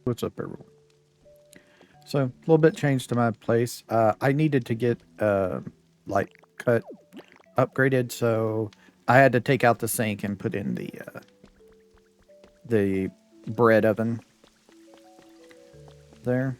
What's up, everyone? So, a little bit changed to my place. I needed to get, like, cut upgraded, so I had to take out the sink and put in the bread oven there.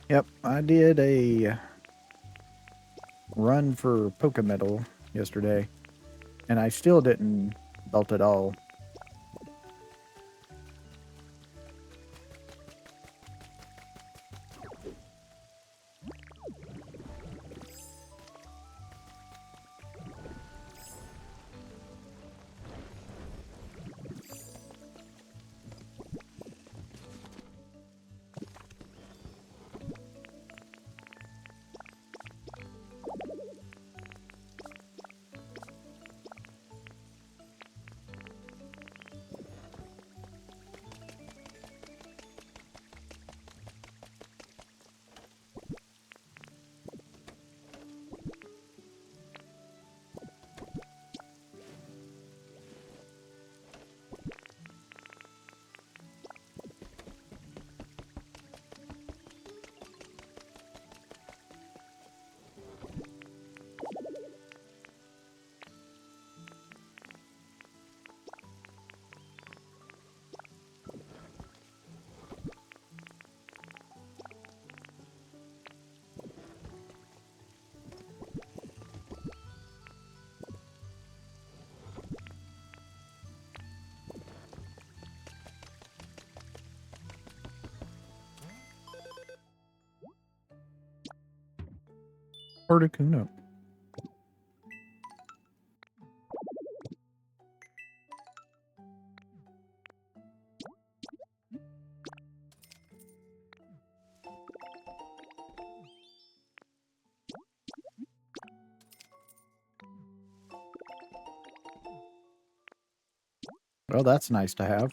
Yep, I did a run for Pokemon yesterday, and I still didn't belt it all. Articuno. Well, that's nice to have.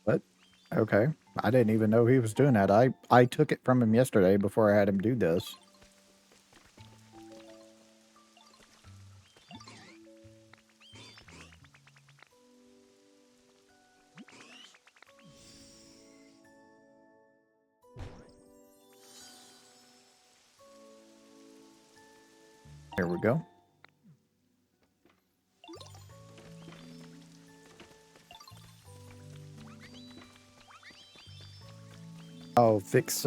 But, okay. I didn't even know he was doing that. I took it from him yesterday before I had him do this. Here we go. I'll fix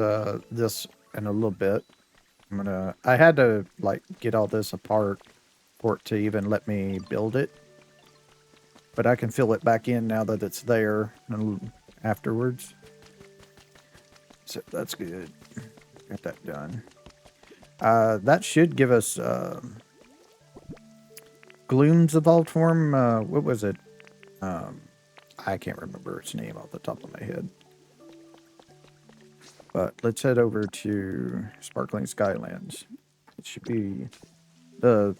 this in a little bit. I had to like get all this apart for it to even let me build it. But I can fill it back in now that it's there afterwards. So that's good. Got that done. That should give us Gloom's evolved form, what was it? I can't remember its name off the top of my head. But let's head over to Sparkling Skylands. It should be the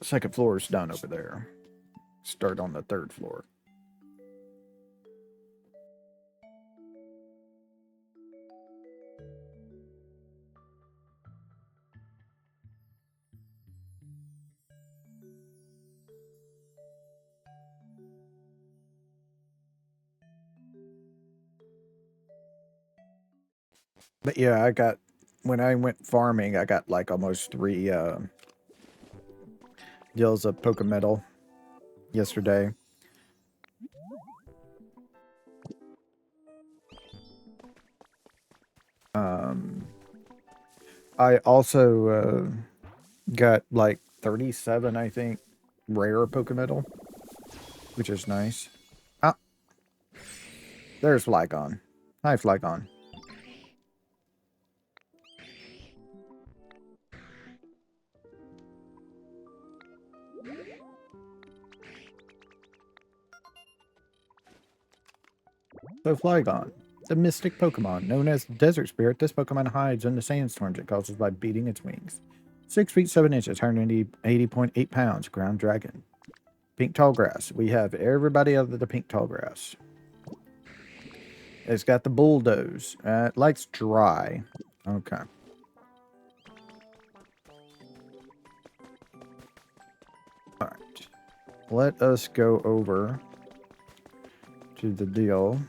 second floor is done over there. Start on the third floor. But yeah, when I went farming, I got like almost 3 deals of Pokemetal yesterday. I also got like 37, I think, rare Pokemetal, which is nice. Ah, there's Flygon. Hi, Flygon. So Flygon, the mystic Pokemon known as Desert Spirit. This Pokemon hides in the sandstorms it causes by beating its wings. 6 feet 7 inches, 180.8 pounds. Ground Dragon. Pink Tall Grass. We have everybody other than Pink Tall Grass. It's got the Bulldoze. It likes dry. Okay. Alright. Let us go over to the deal.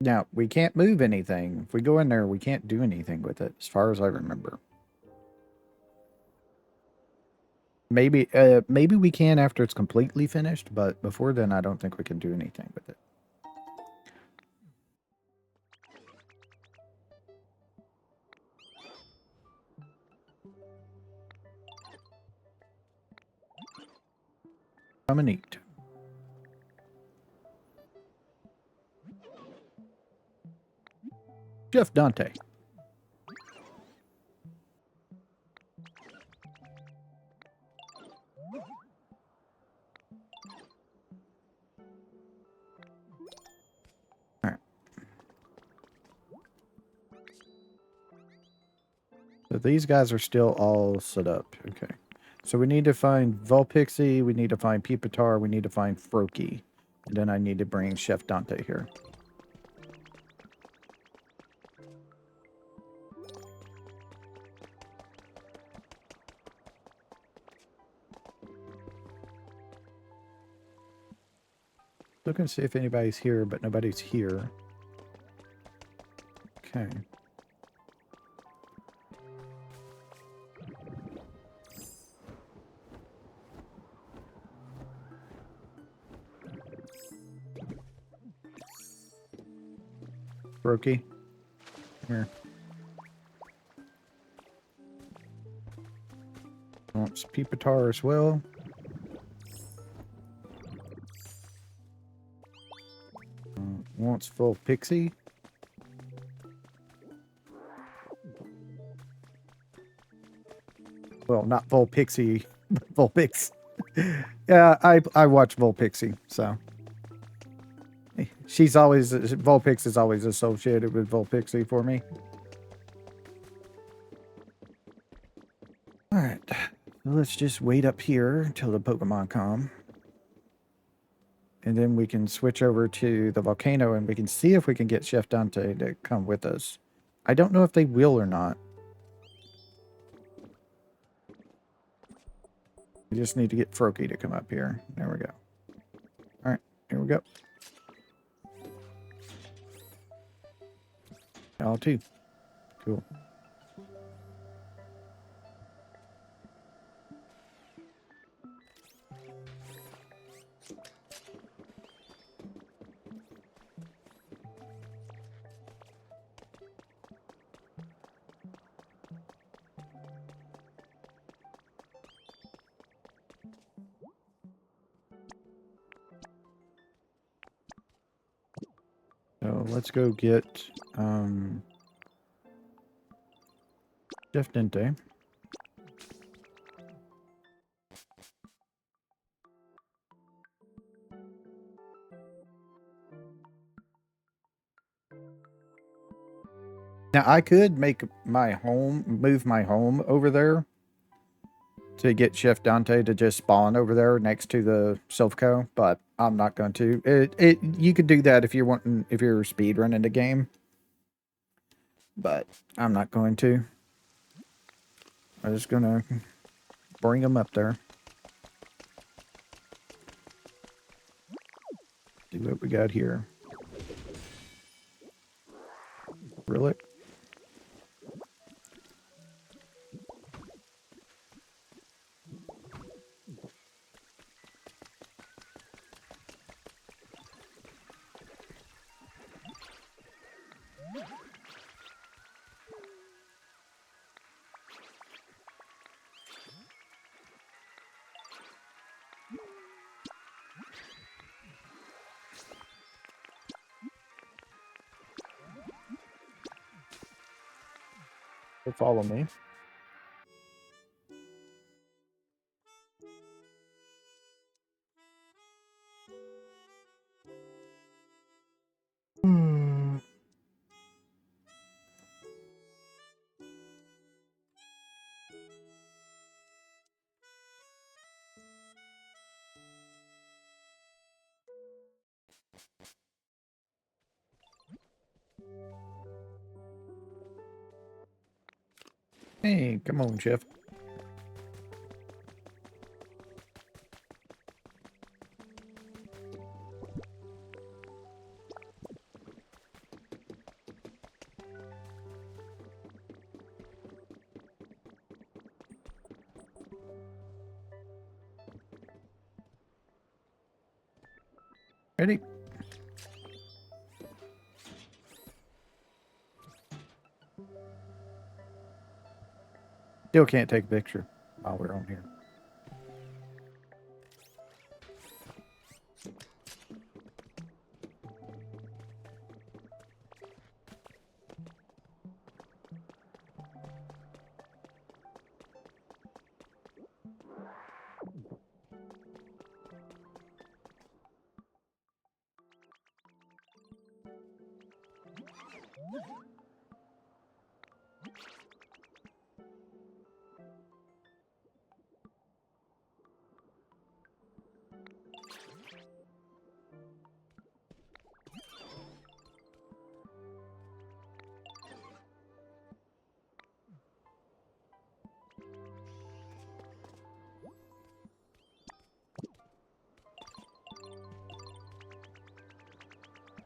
Now, we can't move anything. If we go in there, we can't do anything with it, as far as I remember. Maybe we can after it's completely finished, but before then, I don't think we can do anything with it. Come and eat. Chef Dante. All right. So these guys are still all set up. Okay. So we need to find Vulpixie, we need to find Pupitar, we need to find Froakie. And then I need to bring Chef Dante here. Looking to see if anybody's here, but nobody's here. Okay. Froakie. Here. Wants Pupitar as well. Wants full Pixie. Well, not Vulpixie, but Vulpix. Yeah, I watch Vulpixie, so she's always Vulpix is always associated with Vulpixie for me. All right, let's just wait up here until the Pokemon come, and then we can switch over to the volcano, and we can see if we can get Chef Dante to come with us. I don't know if they will or not. We just need to get Froakie to come up here. There we go. All right, here we go. Y'all too. Cool. So let's go get Chef Dente. Now I could make my home, move my home over there to get Chef Dante to just spawn over there next to the Silph Co, but I'm not going to. You could do that if you're wanting, if you're speed running the game, but I'm not going to. I'm just gonna bring them up there. See what we got here. Really? Follow me. Hey, come on, Chef. Ready? Still can't take a picture while we're on here.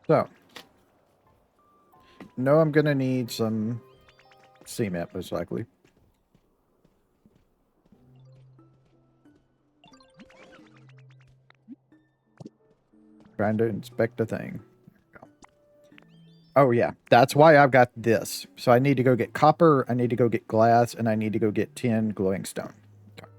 So, no, I'm gonna need some cement, most likely. Trying to inspect the thing. Oh, yeah. That's why I've got this. So I need to go get copper, I need to go get glass, and I need to go get tin glowing stone. Okay.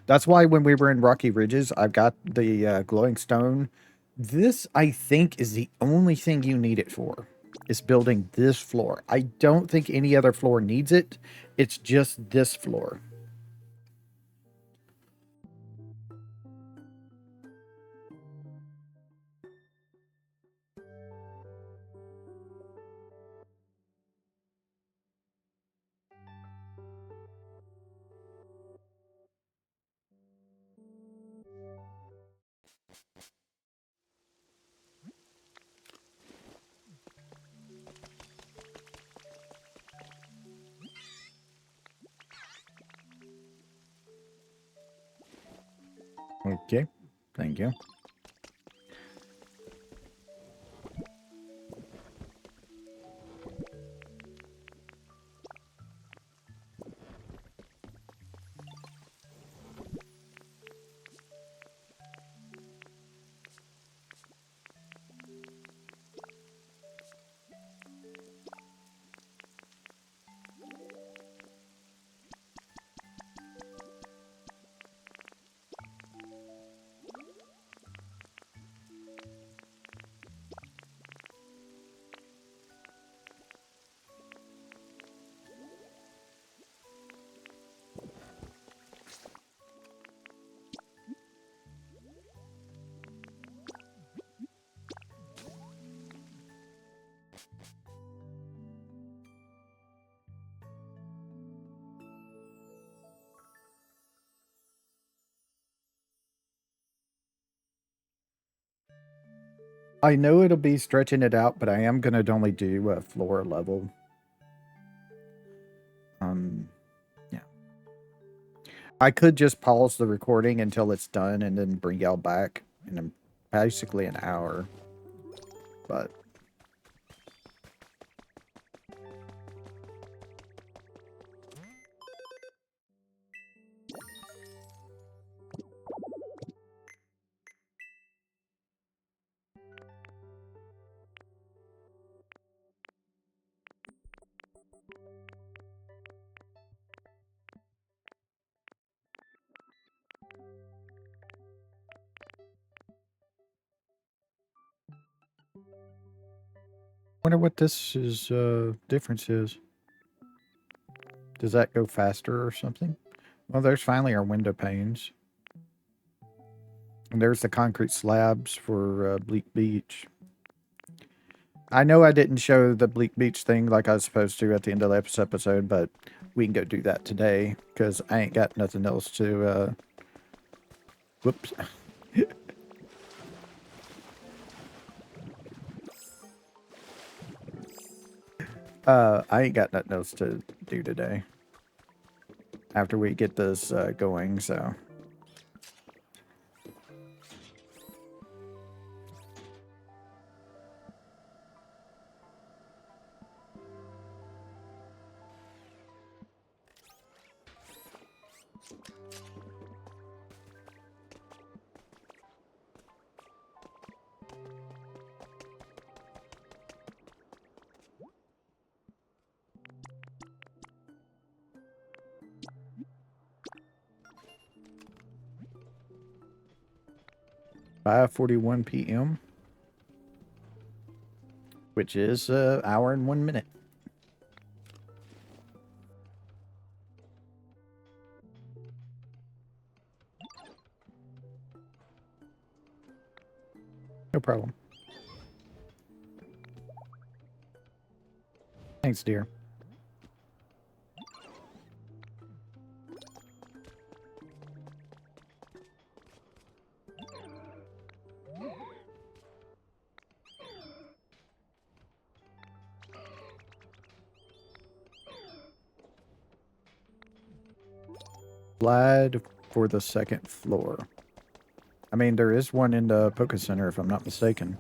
That's why when we were in Rocky Ridges, I've got the glowing stone. This, I think, is the only thing you need it for, is building this floor. I don't think any other floor needs it. It's just this floor. Okay. Thank you. I know it'll be stretching it out, but I am going to only do a floor level. Yeah. I could just pause the recording until it's done and then bring y'all back in basically an hour. But wonder what this is difference is. Does that go faster or something? Well, there's finally our window panes. And there's the concrete slabs for Bleak Beach. I know I didn't show the Bleak Beach thing like I was supposed to at the end of the episode, but we can go do that today because I ain't got nothing else to. Whoops. I ain't got nothing else to do today after we get this going, so. (5:41 p.m.), which is an hour and 1 minute. No problem. Thanks, dear. Slide for the second floor. I mean, there is one in the Poké Center, if I'm not mistaken.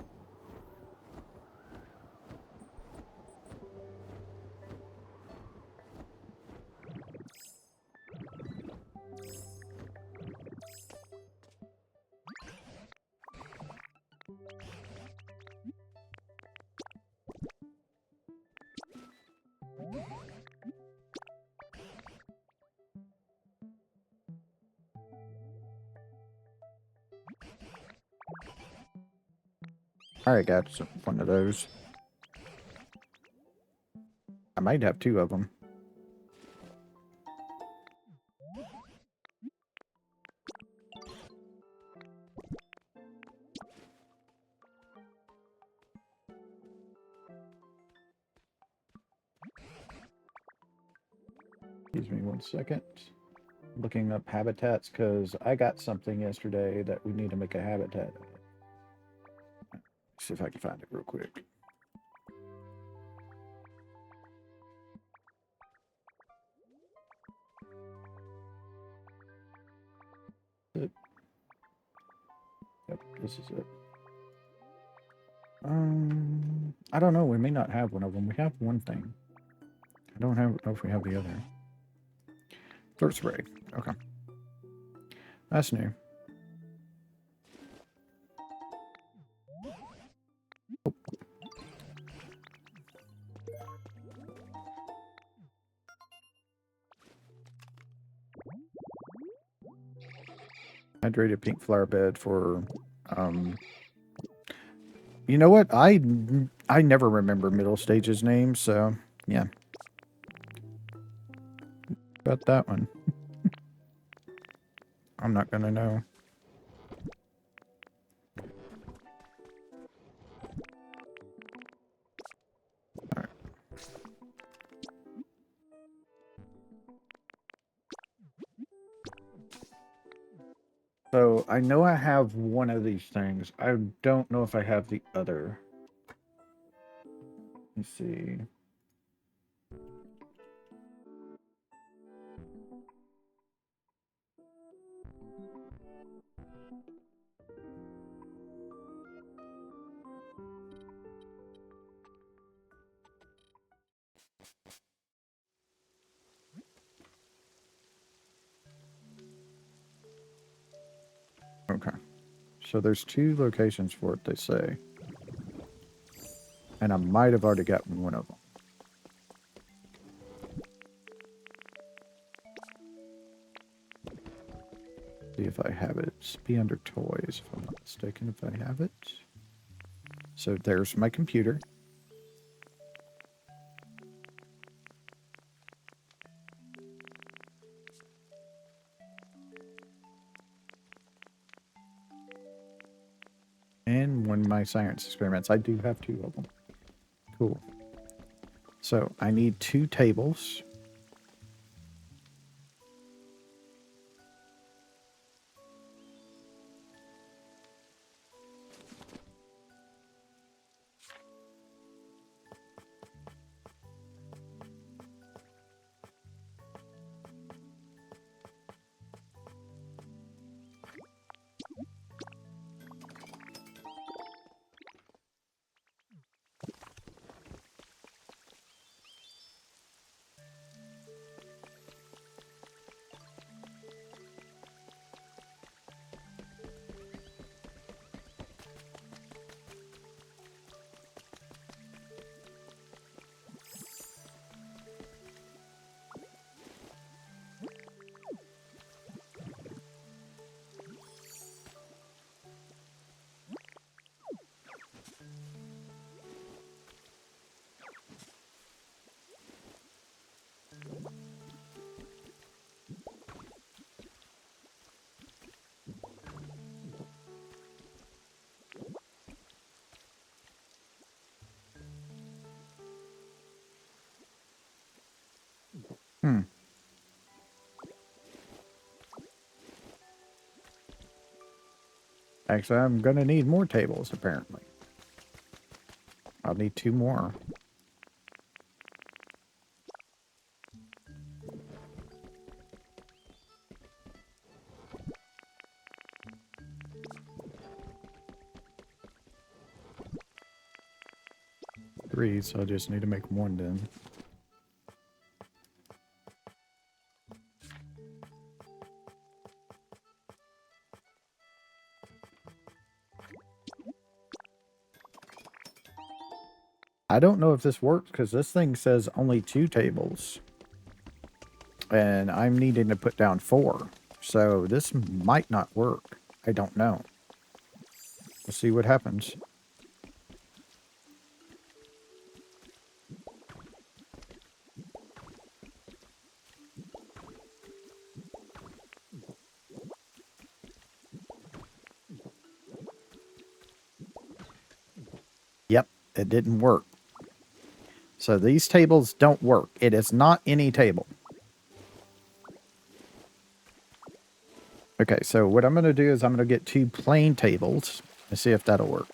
Alright, got one of those. I might have two of them. Excuse me 1 second. Looking up habitats because I got something yesterday that we need to make a habitat. See if I can find it real quick. this is it. I don't know. We may not have one of them. We have one thing. I don't know if we have the other. First ray. Okay. That's new. Oh. Hydrated pink flower bed for, you know what? I never remember middle stages names, so yeah. Got that one. I'm not gonna know. Alright. So I know I have one of these things. I don't know if I have the other. Let's see. Okay. So there's 2 locations for it, they say. And I might have already got one of them. See if I have it. It's be under toys, if I'm not mistaken, if I have it. So there's my computer. And one of my science experiments. I do have 2 of them. Cool. So I need 2 tables. Hmm. Actually, I'm going to need more tables, apparently. I'll need 2 more. Three, so I just need to make 1 then. I don't know if this works because this thing says only 2 tables. And I'm needing to put down 4. So this might not work. I don't know. We'll see what happens. Yep, it didn't work. So these tables don't work. It is not any table. Okay, so what I'm going to do is I'm going to get 2 plain tables and see if that'll work.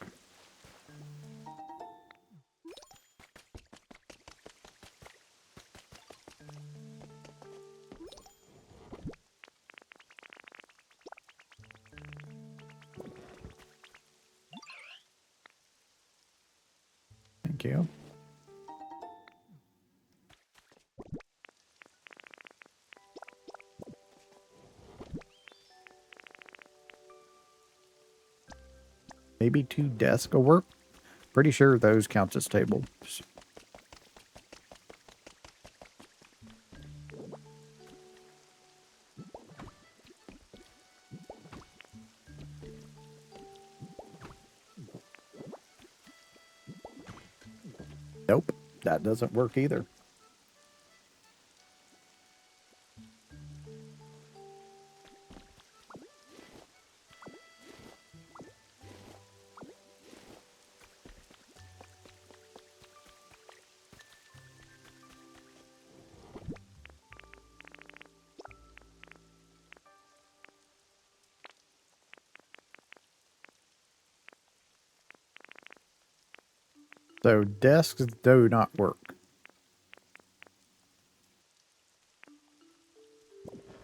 Thank you. Maybe 2 desks will work. Pretty sure those count as tables. Nope, that doesn't work either. So desks do not work.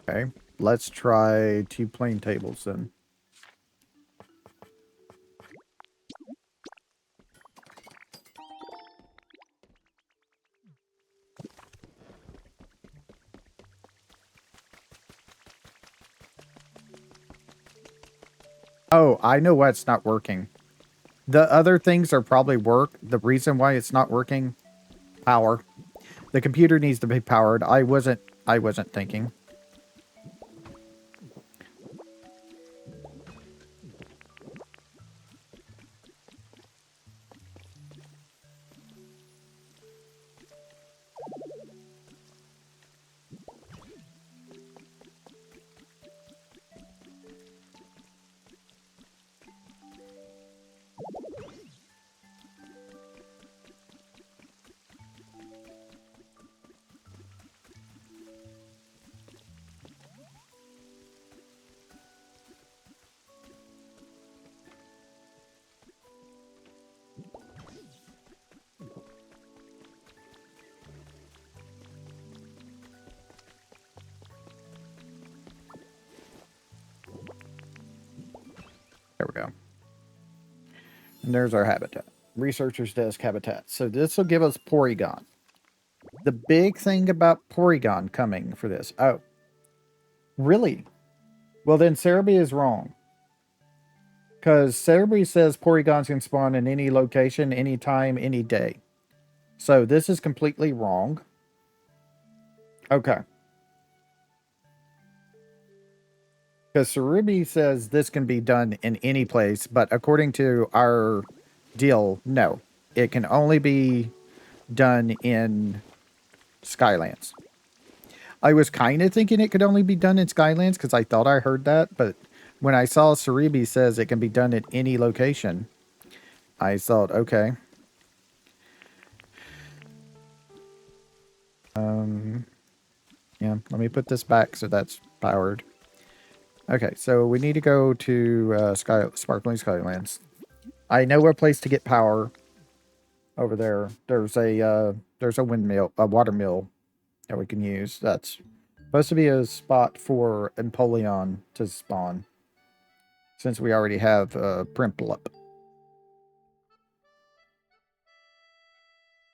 Okay, let's try 2 plain tables then. Oh, I know why it's not working. The other things are probably work. The reason why it's not working, power. The computer needs to be powered. I wasn't thinking. There we go. And there's our habitat. Researcher's desk habitat. So this will give us Porygon. The big thing about Porygon coming for this. Oh, really? Well, then Cerebi is wrong. Because Cerebi says Porygons can spawn in any location, anytime, any day. So this is completely wrong. Okay. Because Cerebi says this can be done in any place, but according to our deal, no. It can only be done in Skylands. I was kind of thinking it could only be done in Skylands because I thought I heard that, but when I saw Cerebi says it can be done at any location, I thought, okay. Yeah, let me put this back so that's powered. Okay, so we need to go to Sparkling Skylands. I know a place to get power over there. There's a windmill, a water mill that we can use. That's supposed to be a spot for Empoleon to spawn, since we already have Primplup.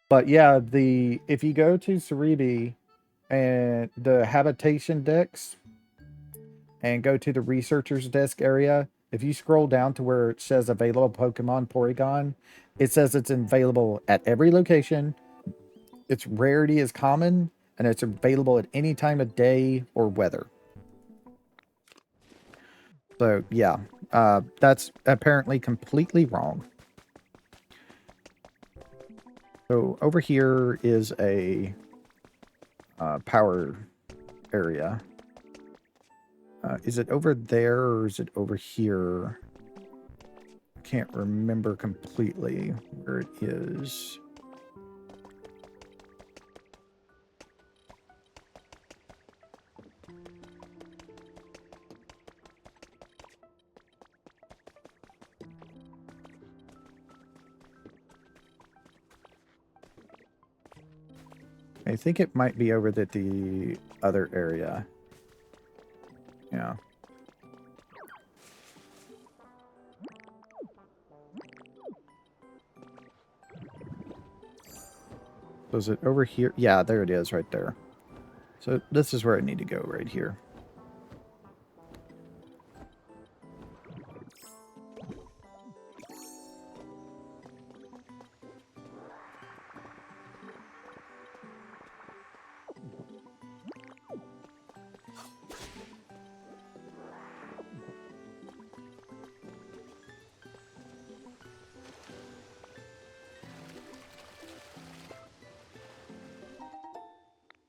But yeah, if you go to Cerebi and the habitation decks and go to the researcher's desk area, if you scroll down to where it says available Pokemon Porygon, it says it's available at every location. Its rarity is common, and it's available at any time of day or weather. So yeah, that's apparently completely wrong. So over here is a power area. Is it over there or is it over here? Can't remember completely where it is. I think it might be over at the other area. Yeah. So is it over here? Yeah, there it is right there. So this is where I need to go, right here.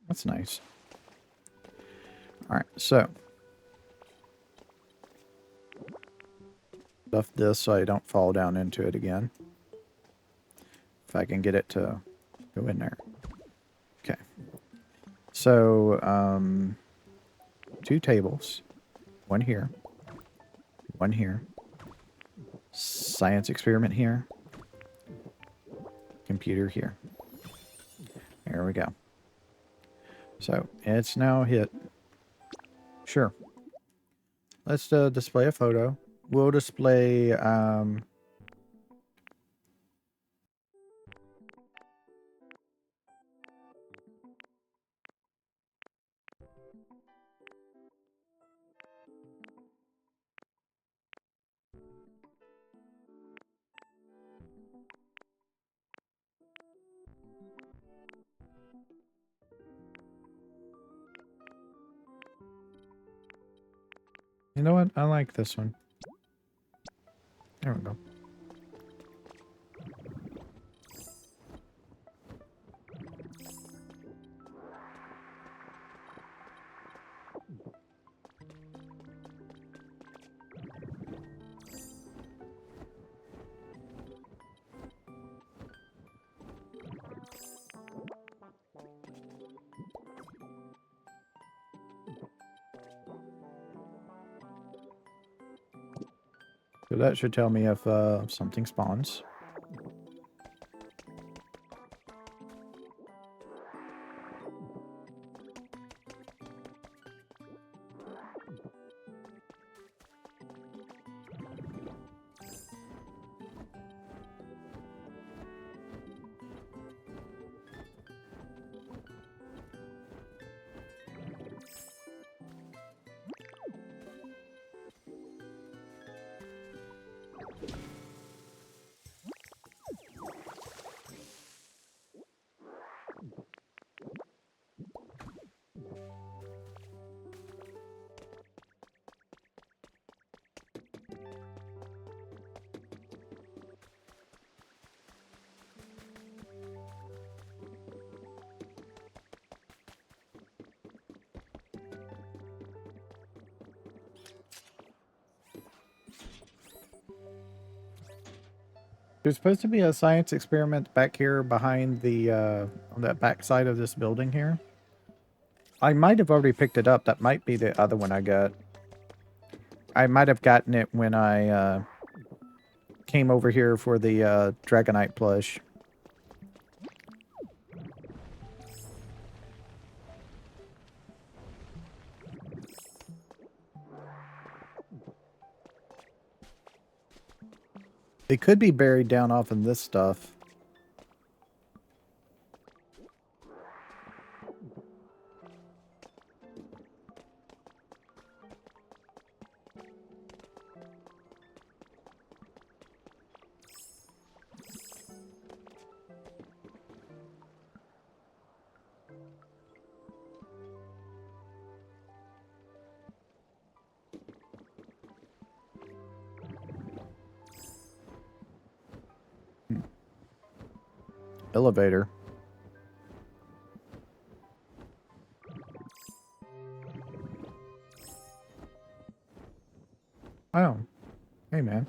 That's nice. All right, so stuff this so I don't fall down into it again. If I can get it to go in there. Okay. So, 2 tables. One here. One here. Science experiment here. Computer here. There we go. So, it's now hit. Sure. Let's display a photo. We'll display, you know what? I like this one. There we go. So that should tell me if something spawns. There's supposed to be a science experiment back here behind the, on that back side of this building here. I might have already picked it up. That might be the other one I got. I might have gotten it when I, came over here for the, Dragonite plush. They could be buried down off in this stuff. Elevator. Oh. Hey, man.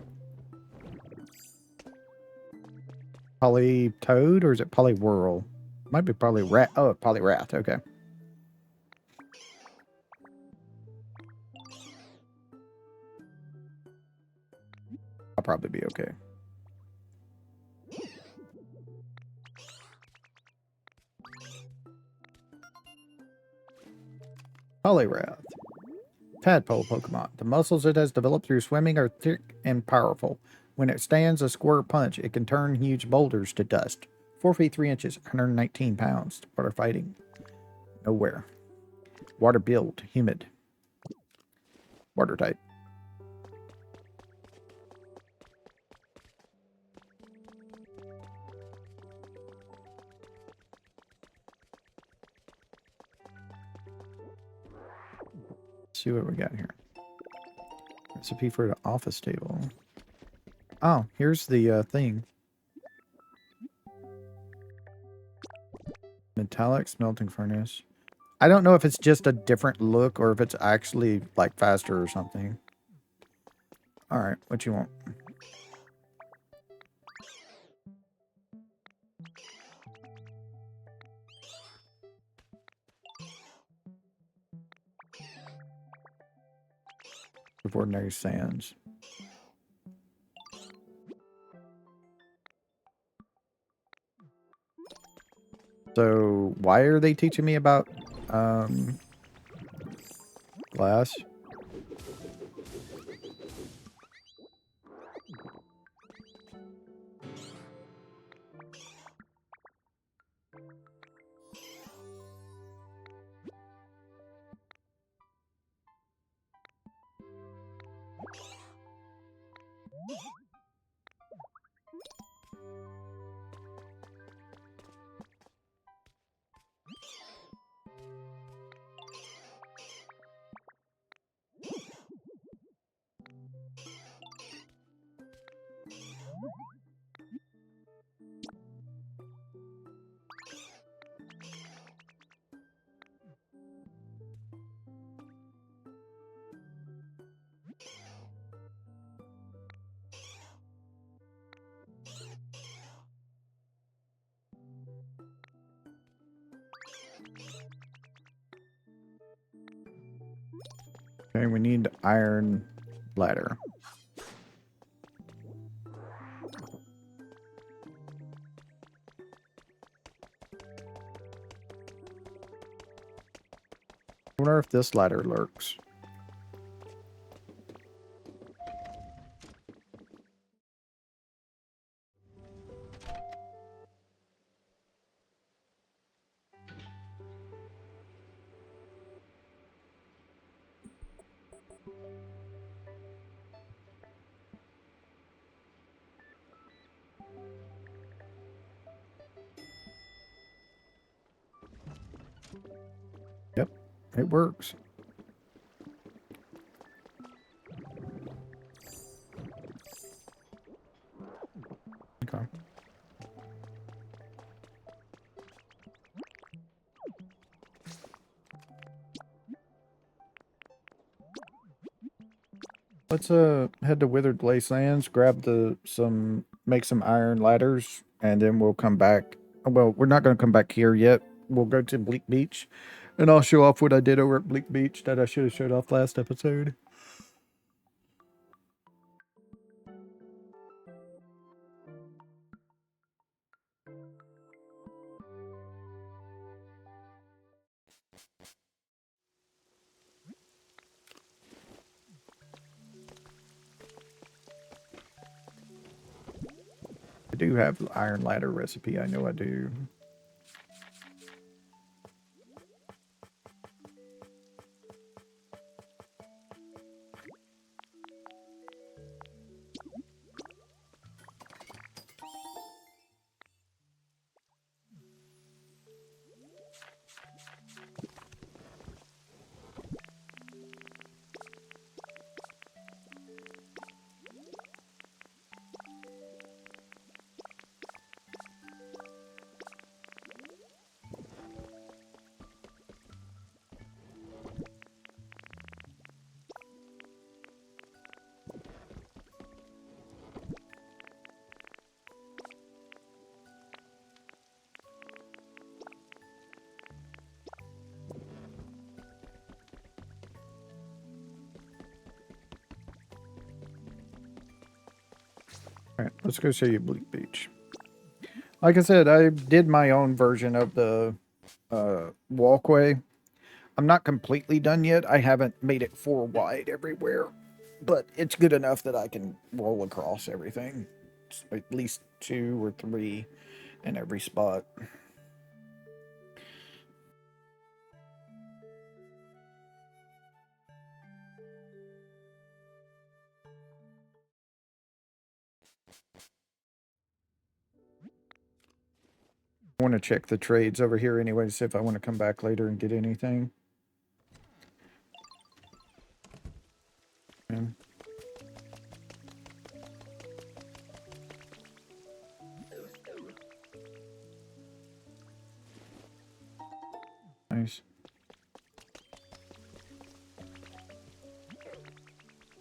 Polytoad or is it Polywhirl? Might be Polyrat. Oh, Polyrath. Okay. I'll probably be okay. Polyrath. Tadpole Pokemon. The muscles it has developed through swimming are thick and powerful. When it stands a squirt punch, it can turn huge boulders to dust. 4 feet 3 inches, 119 pounds. Water fighting. Nowhere. Water build. Humid. Water type. Let's see what we got here. Recipe for the office table. Oh, here's the thing. Metallic smelting furnace. I don't know if it's just a different look or if it's actually like faster or something. All right, what you want? Of ordinary sands. So why are they teaching me about glass? Okay, we need iron ladder. I wonder if this ladder lurks. Yep, it works. Okay. Let's head to Withered Wastelands, grab make some iron ladders, and then we'll come back. Well, we're not going to come back here yet. We'll go to Bleak Beach, and I'll show off what I did over at Bleak Beach that I should have showed off last episode. I do have the iron ladder recipe. I know I do. All right, let's go show you Bleak Beach. Like I said, I did my own version of the walkway. I'm not completely done yet. I haven't made it 4 wide everywhere, but it's good enough that I can roll across everything. It's at least 2 or 3 in every spot. I want to check the trades over here anyway to see if I want to come back later and get anything. Yeah. Nice.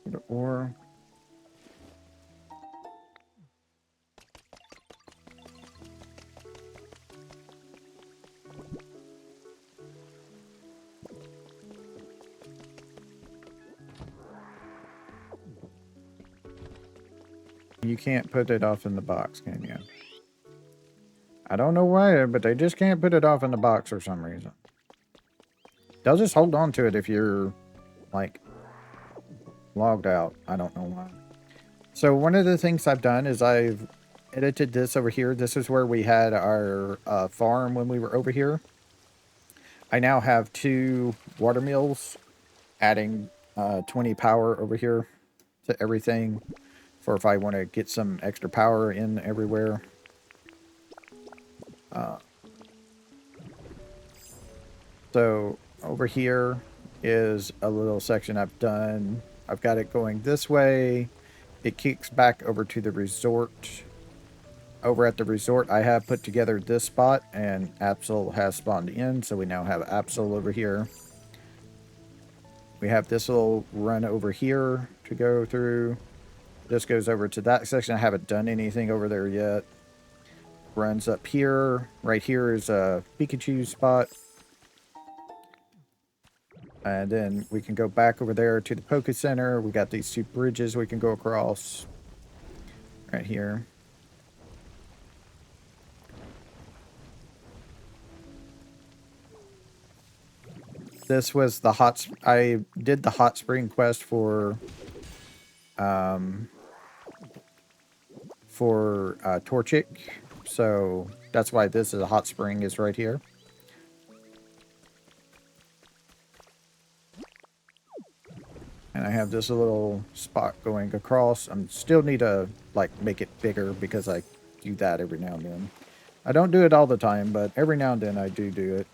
Go to ore. You can't put it off in the box, can you? I don't know why, but they just can't put it off in the box for some reason. They'll just hold on to it if you're, like, logged out. I don't know why. So one of the things I've done is I've edited this over here. This is where we had our farm when we were over here. I now have 2 water mills, adding 20 power over here to everything for if I want to get some extra power in everywhere. So over here is a little section I've done. I've got it going this way. It kicks back over to the resort. Over at the resort, I have put together this spot, and Absol has spawned in, so we now have Absol over here. We have this little run over here to go through. This goes over to that section. I haven't done anything over there yet. Runs up here. Right here is a Pikachu spot. And then we can go back over there to the Poke Center. We got these 2 bridges we can go across. Right here. This was the I did the hot spring quest for Torchic. So that's why this is a hot spring is right here. And I have this little spot going across. I still need to like make it bigger because I do that every now and then. I don't do it all the time, but every now and then I do it.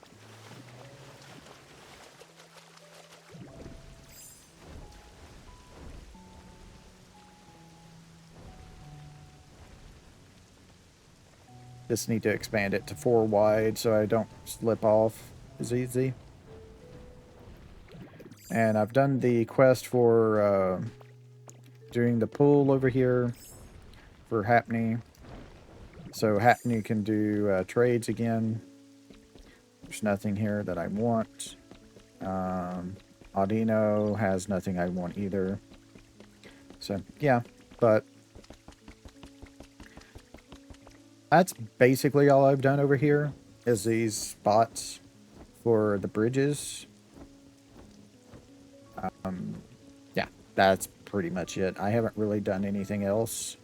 Just need to expand it to 4 wide so I don't slip off as easy. And I've done the quest for doing the pool over here for Hapney. So Hapney can do trades again. There's nothing here that I want. Audino has nothing I want either. So, yeah, but that's basically all I've done over here is these spots for the bridges. Yeah, that's pretty much it. I haven't really done anything else.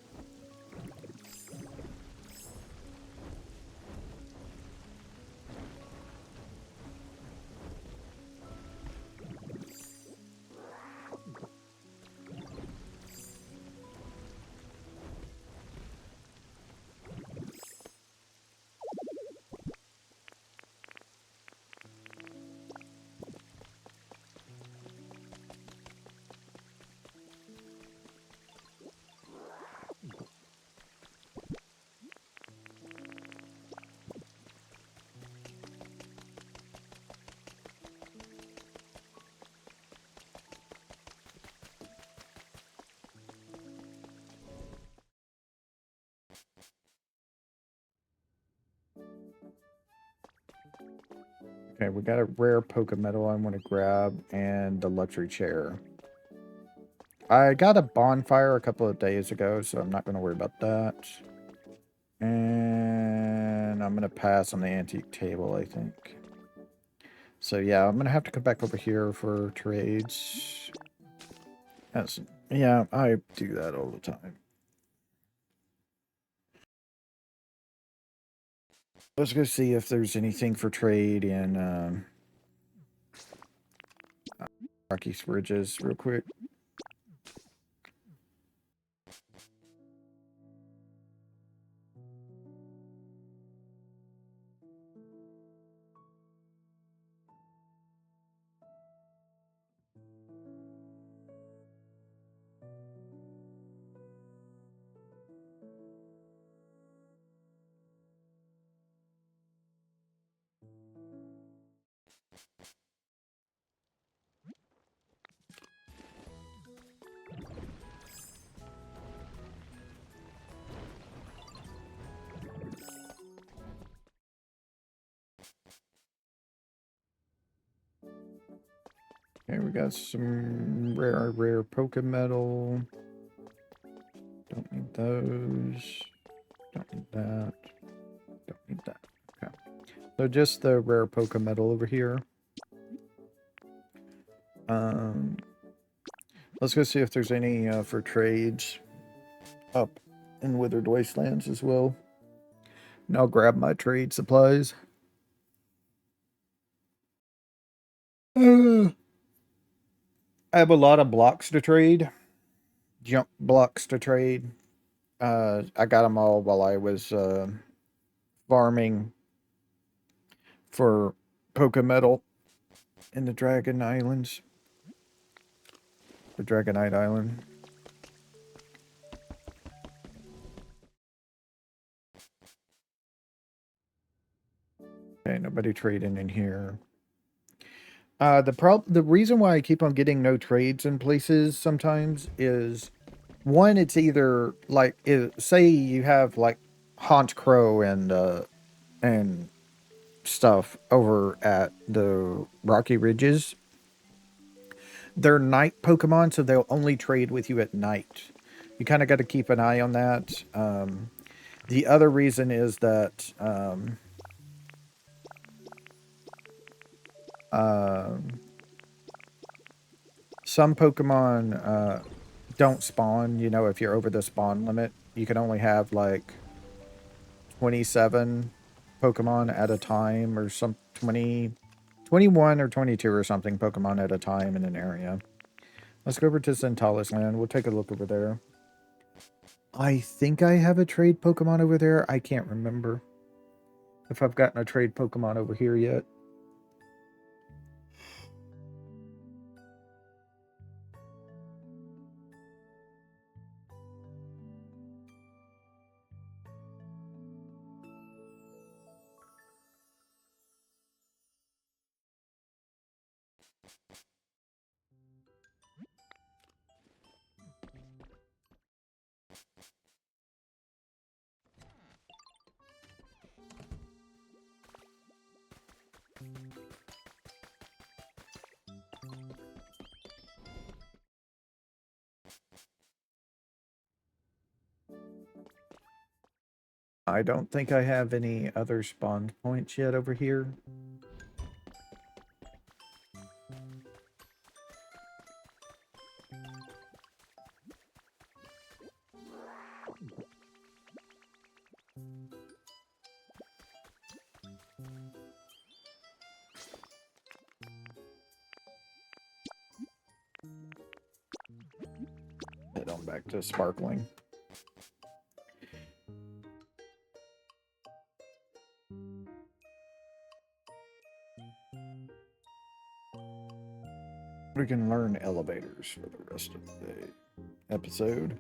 Okay, we got a rare Pokemedal I want to grab and the luxury chair. I got a bonfire a couple of days ago, so I'm not going to worry about that. And I'm going to pass on the antique table, I think. So yeah, I'm going to have to come back over here for trades. Yeah, I do that all the time. Let's go see if there's anything for trade in Rocky Ridges real quick. Okay, we got some rare Pokemetal. Don't need those. Don't need that. Don't need that. Okay. So just the rare Pokemetal over here. Let's go see if there's any for trades up in Withered Wastelands as well. And I'll grab my trade supplies. I have a lot of blocks to trade. Jump blocks to trade. I got them all while I was farming for Pokemetal in the Dragon Islands. The Dragonite Island. Okay, nobody trading in here. The reason why I keep on getting no trades in places sometimes is one, it's either like say you have like Haunt Crow and stuff over at the Rocky Ridges. They're night Pokemon, so they'll only trade with you at night. You kind of got to keep an eye on that. The other reason is that some Pokemon don't spawn, you know, if you're over the spawn limit. You can only have like 27 Pokemon at a time, or some 21 or 22 or something Pokemon at a time in an area. Let's go over to Zentalis Land. We'll take a look over there. I think I have a trade Pokemon over there. I can't remember if I've gotten a trade Pokemon over here yet. I don't think I have any other spawn points yet over here. Head on back to Sparkling. We can learn elevators for the rest of the episode.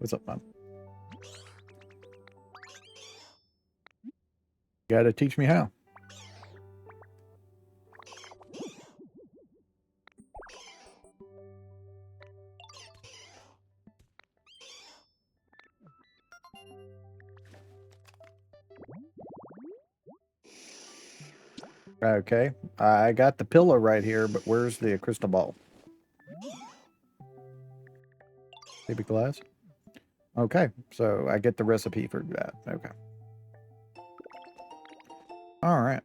What's up, Mom? You gotta teach me how. Okay, I got the pillow right here, but where's the crystal ball? Baby glass? Okay, so I get the recipe for that. Okay. All right.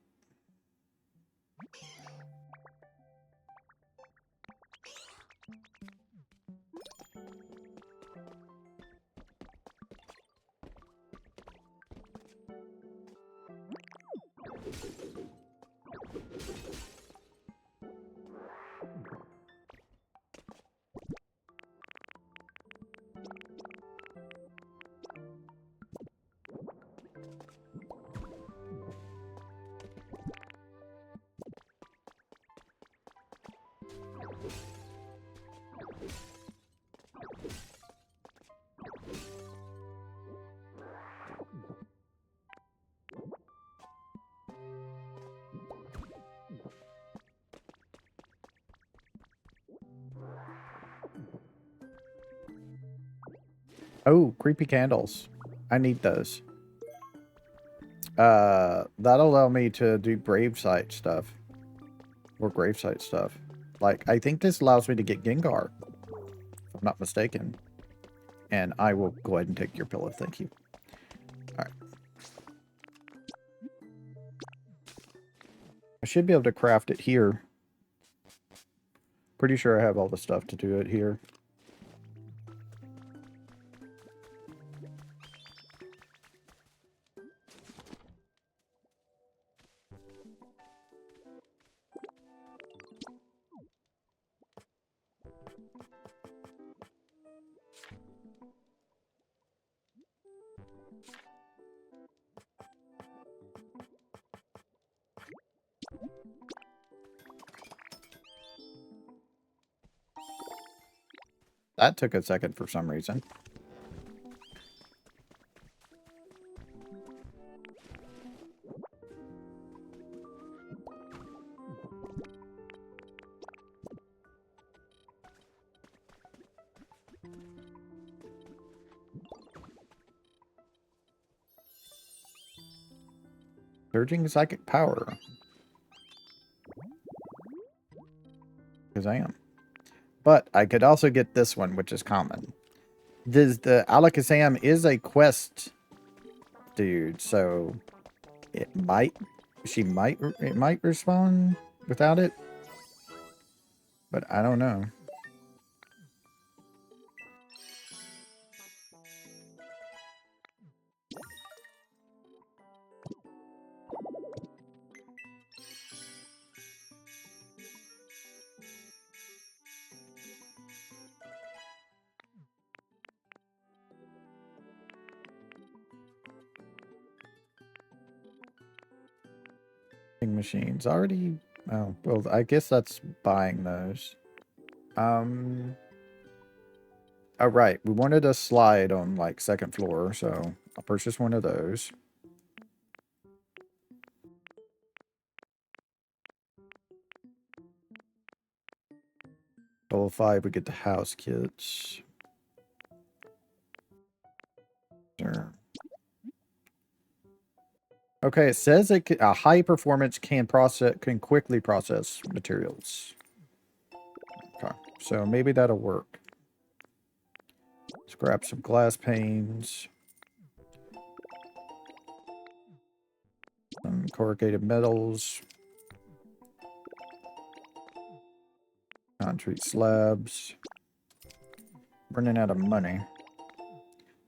Oh, creepy candles. I need those. That'll allow me to do gravesite stuff. Or gravesite stuff. Like, I think this allows me to get Gengar. If I'm not mistaken. And I will go ahead and take your pillow. Thank you. Alright. I should be able to craft it here. Pretty sure I have all the stuff to do it here. That took a second for some reason. Surging psychic power. Because I am. But I could also get this one, which is common. The Alakazam is a quest dude, so it might respond without it. But I don't know. Machines already. Oh well, I guess that's buying those. Oh right, we wanted a slide on like second floor, so I'll purchase one of those. Level 5, we get the house kits. Sure. Okay, it says a high performance can quickly process materials. Okay, so maybe that'll work. Let's grab some glass panes. Some corrugated metals. Concrete slabs. Running out of money.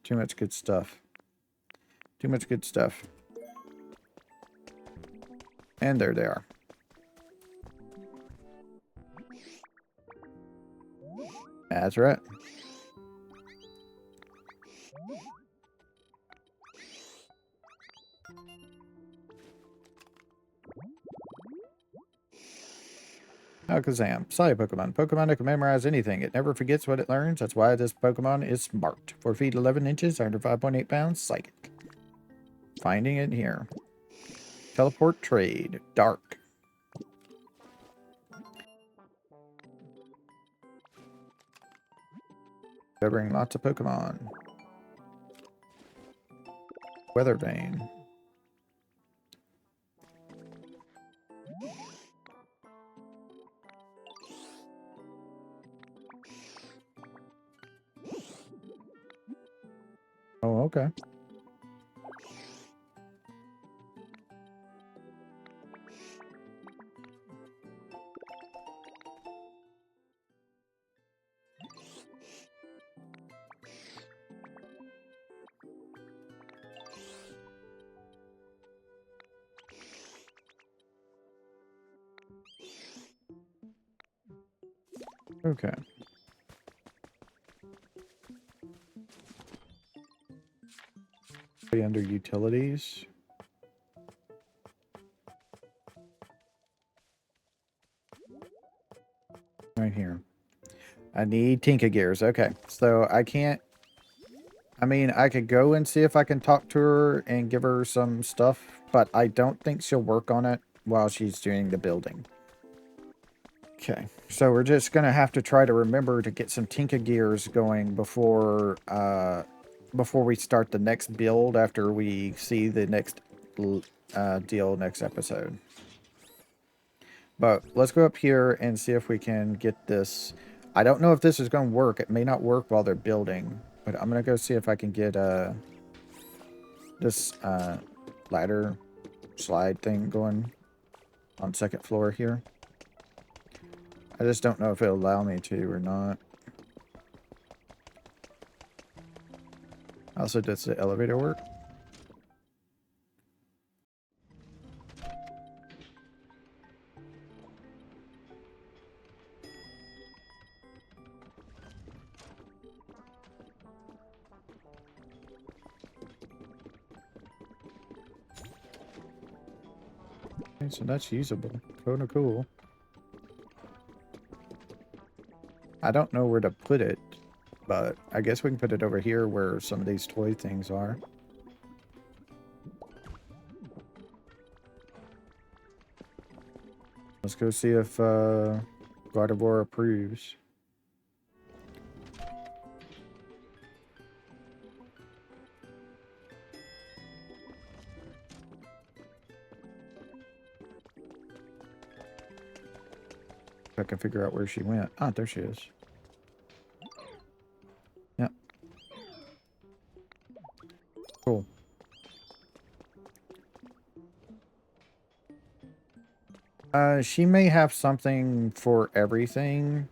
Too much good stuff. Too much good stuff. And there they are. That's right. Alakazam. Sorry, Pokemon. Pokemon that can memorize anything. It never forgets what it learns. That's why this Pokemon is smart. 4 feet 11 inches, under 5.8 pounds. Psychic. Finding it here. Teleport trade. Dark. Covering lots of Pokemon. Weather Vane. Oh, okay. Okay. Under utilities. Right here. I need Tinka Gears. Okay. So I can't. I mean, I could go and see if I can talk to her and give her some stuff, but I don't think she'll work on it while she's doing the building. Okay. So we're just going to have to try to remember to get some Tinka Gears going before we start the next build after we see the next deal next episode. But let's go up here and see if we can get this. I don't know if this is going to work. It may not work while they're building, but I'm going to go see if I can get this ladder slide thing going on second floor here. I just don't know if it'll allow me to or not. Also, does the elevator work? Okay, so that's usable. Kinda cool. I don't know where to put it, but I guess we can put it over here where some of these toy things are. Let's go see if Gardevoir approves. I can figure out where she went. Ah, there she is. Yep. Cool. She may have something for everything.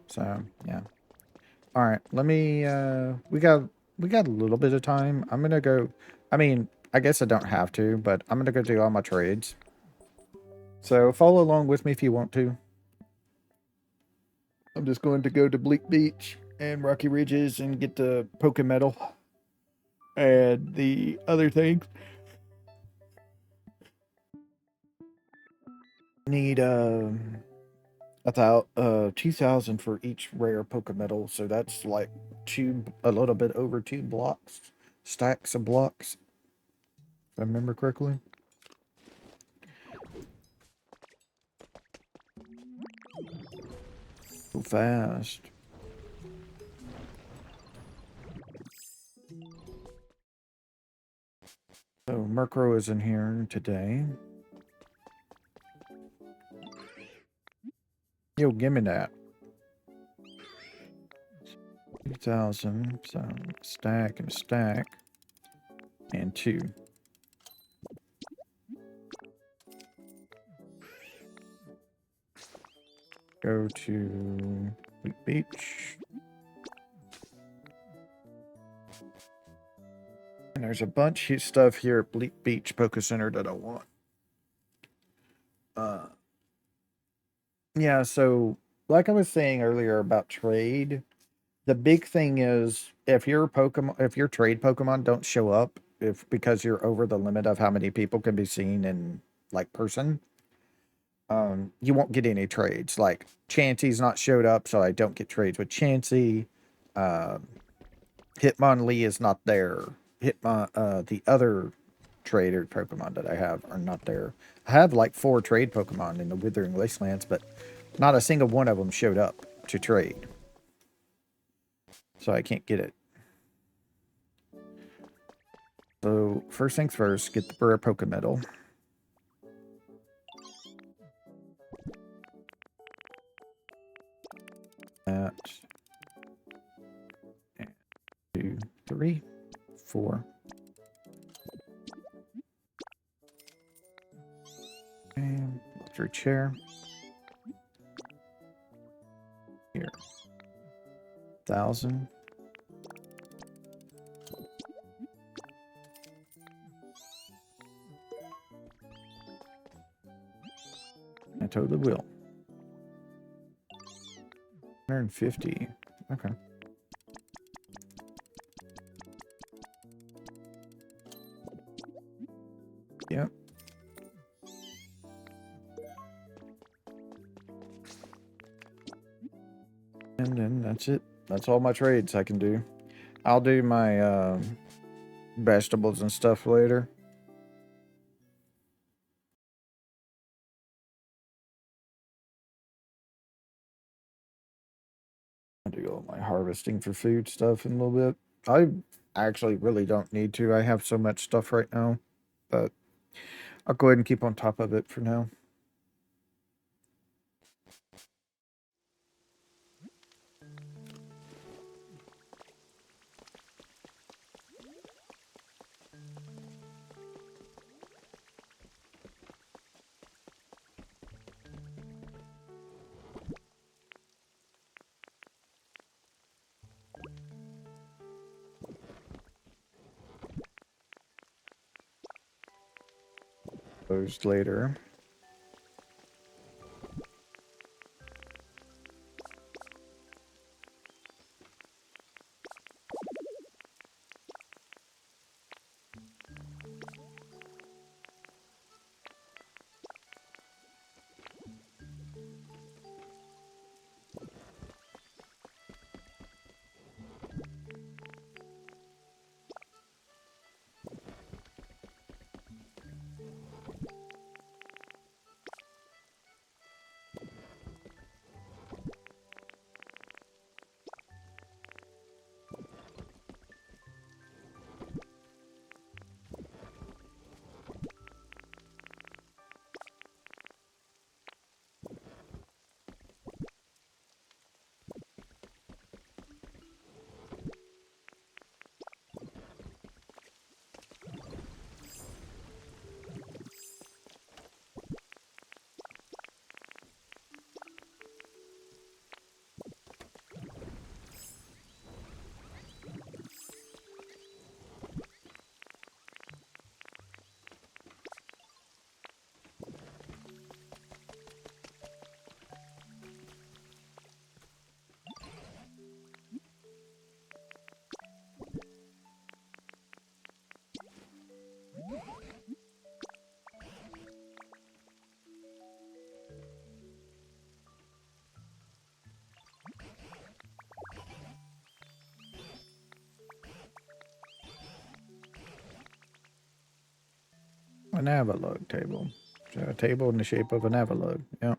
So, yeah. Alright, let me, we got a little bit of time. I'm gonna go, I mean, I guess I don't have to, but I'm gonna go do all my trades. So, follow along with me if you want to. I'm just going to go to Bleak Beach and Rocky Ridges and get the Pokemetal and the other things. Need, 2,000 for each rare Pokemetal, so that's like a little bit over 2 blocks, stacks of blocks, if I remember correctly. So fast. So Murkrow is in here today. Yo, give me that. 2,000, so stack and stack, and 2. Go to Bleak Beach. And there's a bunch of stuff here at Bleak Beach Poke Center that I want. Yeah, so like I was saying earlier about trade, the big thing is if your trade Pokemon don't show up because you're over the limit of how many people can be seen in like person, you won't get any trades. Like Chansey's not showed up, so I don't get trades with Chansey. Hitmonlee is not there. The other trader Pokemon that I have are not there. I have like 4 trade Pokemon in the Withering Wastelands, but not a single one of them showed up to trade. So I can't get it. So first things first, get the Burr Pokemetal. That. 2, 3, 4. And through chair. Here. 1,000. I totally will. 150. Okay. Yep. And then that's it. That's all my trades I can do. I'll do my vegetables and stuff later. I'll do all my harvesting for food stuff in a little bit. I actually really don't need to. I have so much stuff right now. But I'll go ahead and keep on top of it for now. Those later. An Avalug table. So a table in the shape of an Avalug. Yep.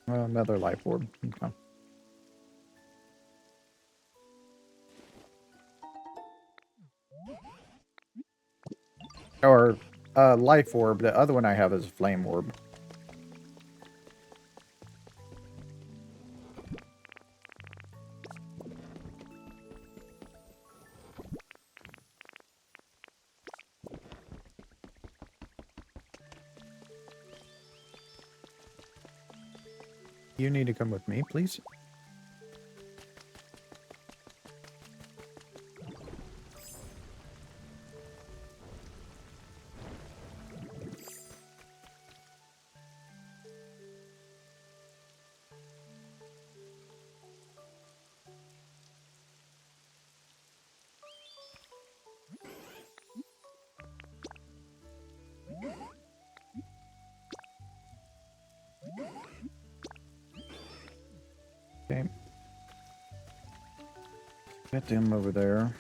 Another life orb. Okay. Or life orb. The other one I have is flame orb. You need to come with me, please. Get them over there.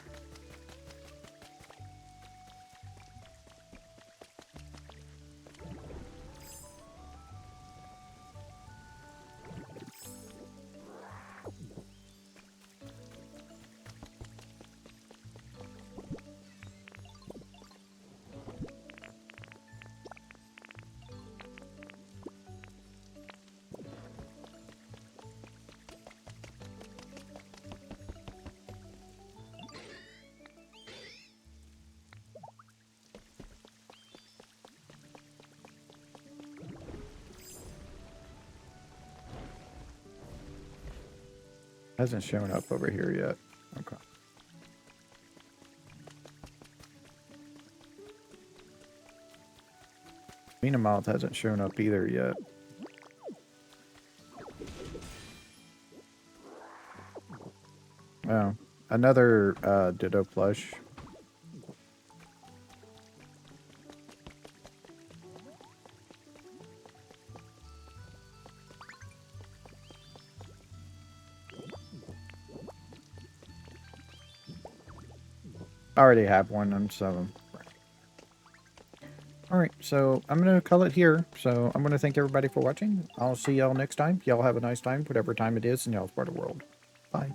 Hasn't shown up over here yet. Okay. Menamoth hasn't shown up either yet. Oh, another Ditto plush. I already have one, so... Alright, so I'm going to call it here. So I'm going to thank everybody for watching. I'll see y'all next time. Y'all have a nice time, whatever time it is in y'all's part of the world. Bye.